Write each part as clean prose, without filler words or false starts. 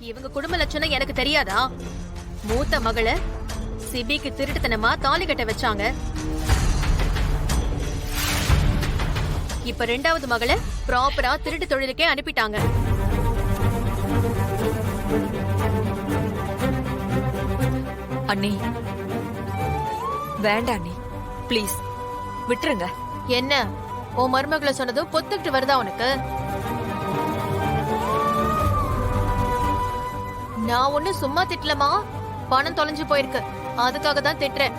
இவங்க குடும்ப லட்சணம் எனக்கு தெரியாதா? மூத்த மகள சிபிக்கு திருட்டுத்தனமா தாலி கட்ட வச்சாங்க. இப்ப ரெண்டாவது மகள ப்ராப்பரா திருட்டு தொழிலுக்கே அனுப்பிட்டாங்க. அண்ணி வேண்டாம் அண்ணி, ப்ளீஸ் விட்டுருங்க. என்ன உன் மருமகளை சொன்னதும் பொத்துக்கிட்டு வருதா உனக்கு? நான் ஒண்ணு சும்மா திட்டலமா, பணம் தொலைஞ்சு போயிருக்கு, அதுக்காக தான் திட்டுறேன்.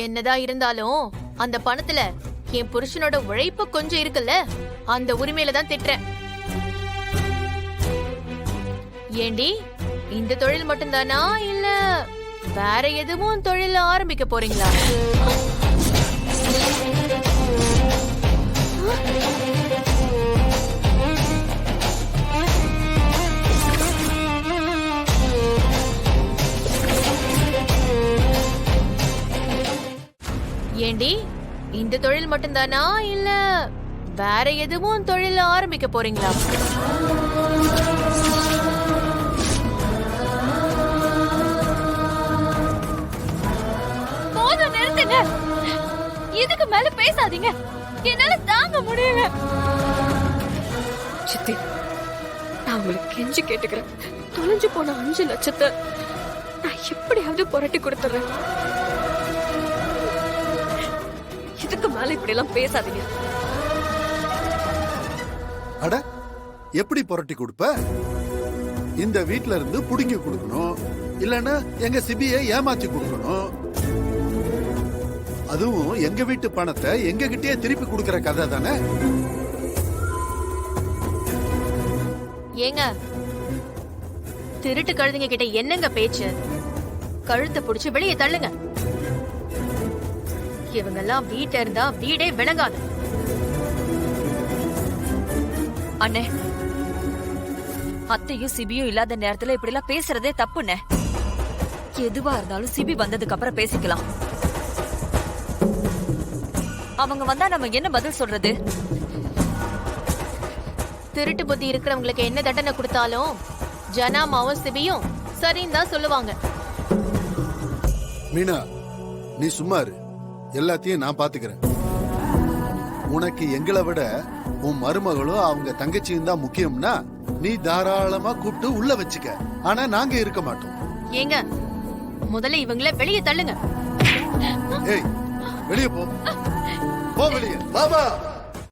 என்னதான் இருந்தாலும் அந்த பணத்துல என் புருஷனோட உழைப்பு கொஞ்சம் இருக்குல்ல, அந்த உரிமையில தான் திட்டுறேன். ஏண்டி, இந்த தொழில் மட்டும்தானா இல்ல வேற எதுவும் தொழில் ஆரம்பிக்க போறீங்களா? ஏண்டி, இந்த தொழில் மட்டும்தானா இல்ல வேற எதுவும் தொழில் ஆரம்பிக்க போறீங்களா? போதும், நிறுத்துங்க. இதுக்கு மேல பேசாதீங்க, என்னால தாங்க முடியல. சித்தி, நான் உங்களுக்கு கெஞ்சி கேட்டுக்கிறேன். தொலைஞ்சு போன 5 லட்சத்தை நான் எப்படியாவது புரட்டி கொடுத்துறேன். இதுக்கு மேல இப்படி எல்லாம் பேசாதீங்க. அட, எப்படி புரட்டி கொடுப்ப? இந்த வீட்ல இருந்து புடுங்கி கொடுக்கணும், இல்லன்னா எங்க சிபியை ஏமாத்தி கொடுக்கணும். அதுவும் எங்க வீட்டு பணத்தை எங்க கிட்டே திருப்பி கொடுக்கற கதை தானே. ஏங்க, திருட்டு கழுதைங்க கிட்ட என்னங்க பேச்சு? கழுத்தை புடிச்சு வெளியே தள்ளுங்க. இவங்கெல்லாம் வீட்டை இருந்தா வீடே விளங்காது. அண்ணே, அத்தையும் சிபியும் இல்லாத நேரத்துல இப்படி எல்லாம் பேசுறதே தப்புண்ணே. எதுவா இருந்தாலும் சிபி வந்ததுக்கு அப்புறம் பேசிக்கலாம். அவங்க வந்தா நம்ம என்ன பதில் சொல்றது? திருட்டு புத்தி இருக்கிறவங்களுக்கு என்ன தண்டனை கொடுத்தாலும் ஜனாமாவும் சிபியும் சரின்னு தான் சொல்லுவாங்க. மீனா, நீ சும்மா இரு, எல்லாத்தையும் நான் பாத்துக்கிறேன். உனக்கு எங்களை விட உன் மருமகளும் அவங்க தங்கச்சியும் தான் முக்கியம்னா நீ தாராளமா கூப்பிட்டு உள்ள வச்சுக்க. ஆனா நாங்க இருக்க மாட்டோம். ஏங்க, முதல்ல இவங்கள வெளியே தள்ளுங்க. ஏய், வெளியே போ, போ வெளியே. பாபா